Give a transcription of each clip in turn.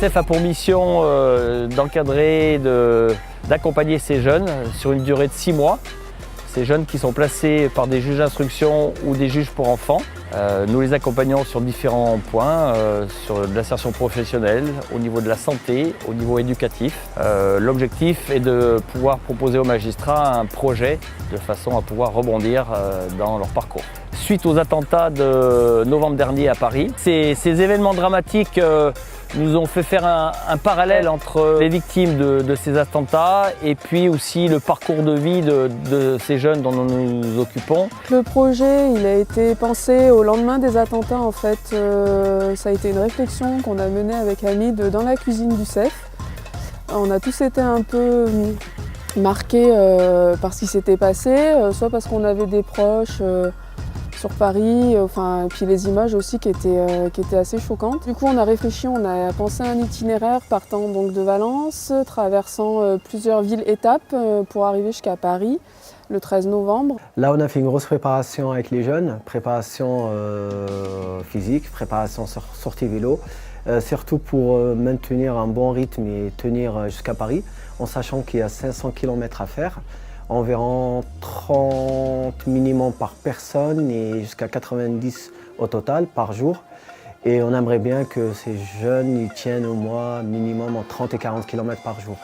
L'USF a pour mission d'encadrer, d'accompagner ces jeunes sur une durée de 6 mois. Ces jeunes qui sont placés par des juges d'instruction ou des juges pour enfants. Nous les accompagnons sur différents points, sur l'insertion professionnelle, au niveau de la santé, au niveau éducatif. L'objectif est de pouvoir proposer aux magistrats un projet de façon à pouvoir rebondir dans leur parcours. Suite aux attentats de novembre dernier à Paris, ces événements dramatiques nous ont fait faire un parallèle entre les victimes de ces attentats et puis aussi le parcours de vie de ces jeunes dont nous nous occupons. Le projet il a été pensé au lendemain des attentats en fait. Ça a été une réflexion qu'on a menée avec Hamid dans la cuisine du CEF. On a tous été un peu marqués par ce qui s'était passé, soit parce qu'on avait des proches sur Paris, et puis les images aussi qui étaient assez choquantes. Du coup on a réfléchi, on a pensé à un itinéraire partant donc de Valence, traversant plusieurs villes-étapes pour arriver jusqu'à Paris le 13 novembre. Là on a fait une grosse préparation avec les jeunes, préparation physique, préparation sortie vélo, surtout pour maintenir un bon rythme et tenir jusqu'à Paris, en sachant qu'il y a 500 km à faire. Environ 30 minimum par personne et jusqu'à 90 au total par jour. Et on aimerait bien que ces jeunes y tiennent au moins minimum en 30 et 40 km par jour.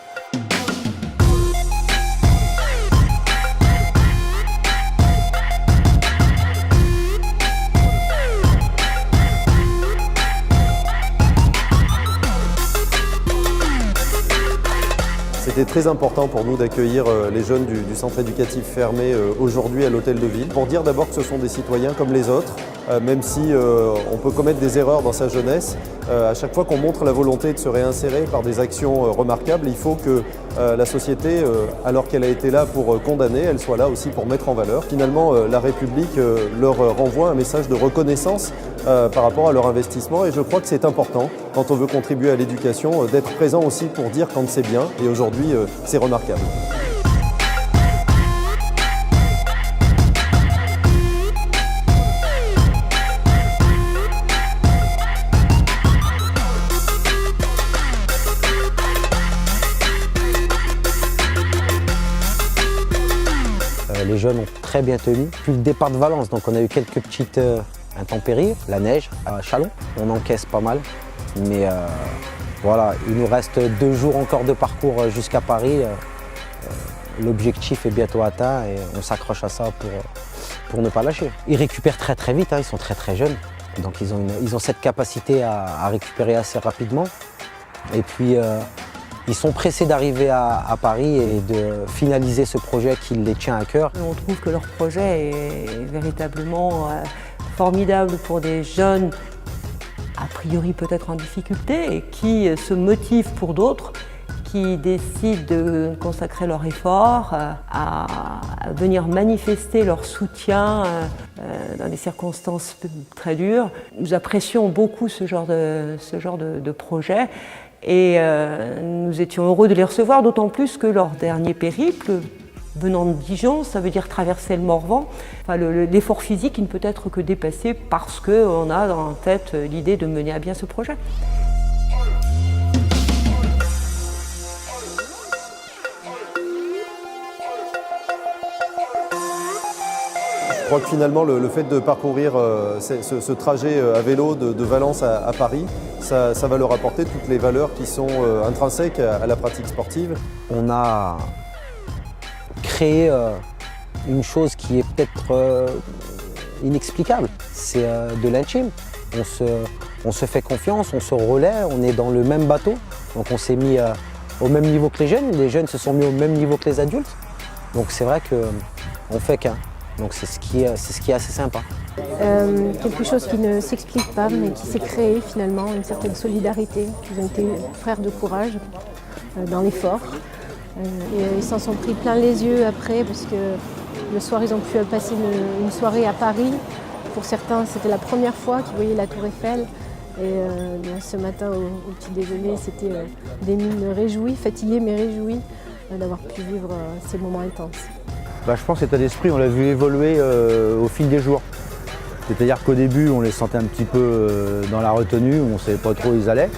C'était très important pour nous d'accueillir les jeunes du centre éducatif fermé aujourd'hui à l'hôtel de ville. Pour dire d'abord que ce sont des citoyens comme les autres, même si on peut commettre des erreurs dans sa jeunesse. À chaque fois qu'on montre la volonté de se réinsérer par des actions remarquables, il faut que la société, alors qu'elle a été là pour condamner, elle soit là aussi pour mettre en valeur. Finalement, la République leur renvoie un message de reconnaissance par rapport à leur investissement et je crois que c'est important, quand on veut contribuer à l'éducation, d'être présent aussi pour dire quand c'est bien et aujourd'hui c'est remarquable. Les jeunes ont très bien tenu. Depuis le départ de Valence, donc on a eu quelques petites intempéries, la neige à Châlons, on encaisse pas mal. Mais voilà, il nous reste 2 jours encore de parcours jusqu'à Paris. L'objectif est bientôt atteint et on s'accroche à ça pour ne pas lâcher. Ils récupèrent très très vite, hein, ils sont très très jeunes. Donc ils ont cette capacité à récupérer assez rapidement. Et puis ils sont pressés d'arriver à Paris et de finaliser ce projet qui les tient à cœur. On trouve que leur projet est véritablement formidable pour des jeunes, a priori peut-être en difficulté, et qui se motivent pour d'autres, qui décident de consacrer leur effort à venir manifester leur soutien dans des circonstances très dures. Nous apprécions beaucoup ce genre de projet. Et nous étions heureux de les recevoir, d'autant plus que leur dernier périple, venant de Dijon, ça veut dire traverser le Morvan. Enfin, l'effort physique, il ne peut être que dépassé parce qu'on a en tête l'idée de mener à bien ce projet. Je crois que finalement le fait de parcourir ce trajet à vélo de Valence à Paris, ça va leur apporter toutes les valeurs qui sont intrinsèques à la pratique sportive. On a créé une chose qui est peut-être inexplicable, c'est de l'intime. On se fait confiance, on se relaie, on est dans le même bateau, donc on s'est mis au même niveau que les jeunes se sont mis au même niveau que les adultes, donc c'est vrai qu'on fait qu'un. Donc c'est ce qui est assez sympa. Quelque chose qui ne s'explique pas, mais qui s'est créé finalement, une certaine solidarité. Ils ont été frères de courage dans l'effort. Ils s'en sont pris plein les yeux après, parce que le soir, ils ont pu passer une soirée à Paris. Pour certains, c'était la première fois qu'ils voyaient la Tour Eiffel. Et ce matin, au petit déjeuner, c'était des mines réjouies, fatiguées mais réjouies d'avoir pu vivre ces moments intenses. Je pense que cet état d'esprit, on l'a vu évoluer au fil des jours. C'est-à-dire qu'au début, on les sentait un petit peu dans la retenue, on ne savait pas trop où ils allaient.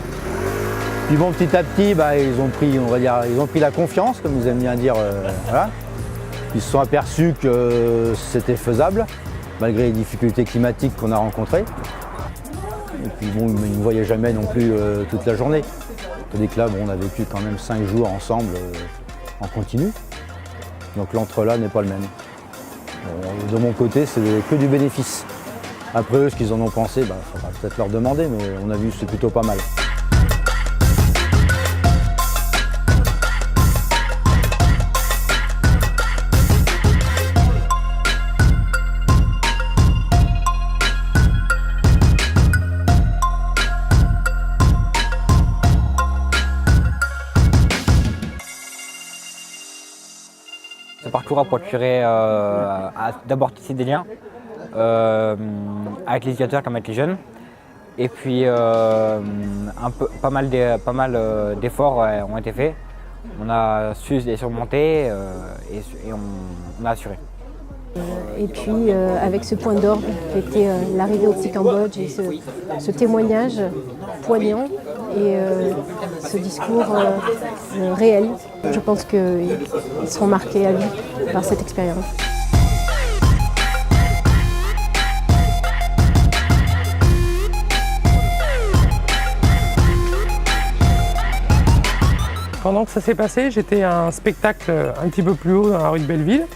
Puis bon, petit à petit, ils ont pris, on va dire, ils ont pris la confiance, comme vous aimez bien dire. Voilà. Ils se sont aperçus que c'était faisable, malgré les difficultés climatiques qu'on a rencontrées. Et puis bon, ils ne me voyaient jamais non plus toute la journée. Tandis que là, bon, on a vécu quand même 5 jours ensemble en continu. Donc l'entre-là n'est pas le même. Bon, de mon côté, c'est que du bénéfice. Après eux, ce qu'ils en ont pensé, il faudra peut-être leur demander, mais on a vu que c'est plutôt pas mal. Ce parcours a procuré d'abord tisser des liens avec les éducateurs comme avec les jeunes. Et puis pas mal d'efforts ont été faits. On a su les surmonter et on a assuré. Et puis avec ce point d'orgue qui était l'arrivée au petit Cambodge et ce témoignage poignant et ce discours réel, je pense qu'ils seront marqués à vie par cette expérience. Pendant que ça s'est passé, j'étais à un spectacle un petit peu plus haut dans la rue de Belleville.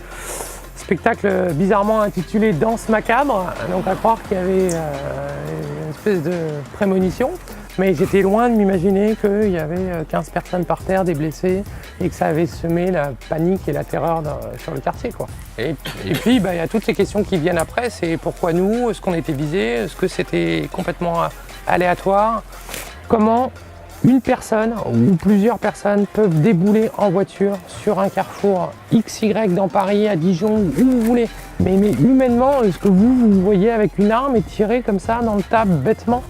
Spectacle bizarrement intitulé Danse macabre, donc à croire qu'il y avait une espèce de prémonition. Mais j'étais loin de m'imaginer qu'il y avait 15 personnes par terre, des blessés, et que ça avait semé la panique et la terreur sur le quartier, quoi. Et puis, il y a toutes ces questions qui viennent après, c'est pourquoi nous, est-ce qu'on était visés, est-ce que c'était complètement aléatoire, comment une personne ou plusieurs personnes peuvent débouler en voiture sur un carrefour XY dans Paris, à Dijon, où vous voulez. Mais humainement, est-ce que vous voyez avec une arme et tirer comme ça dans le tas bêtement ?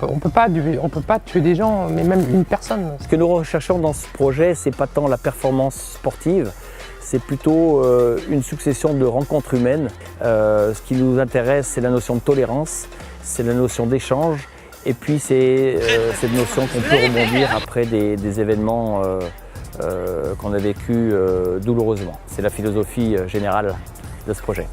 On peut pas tuer des gens, mais même une personne. Ce que nous recherchons dans ce projet, c'est pas tant la performance sportive, c'est plutôt une succession de rencontres humaines. Ce qui nous intéresse, c'est la notion de tolérance, c'est la notion d'échange, et puis c'est cette notion qu'on peut rebondir après des événements qu'on a vécus douloureusement. C'est la philosophie générale de ce projet.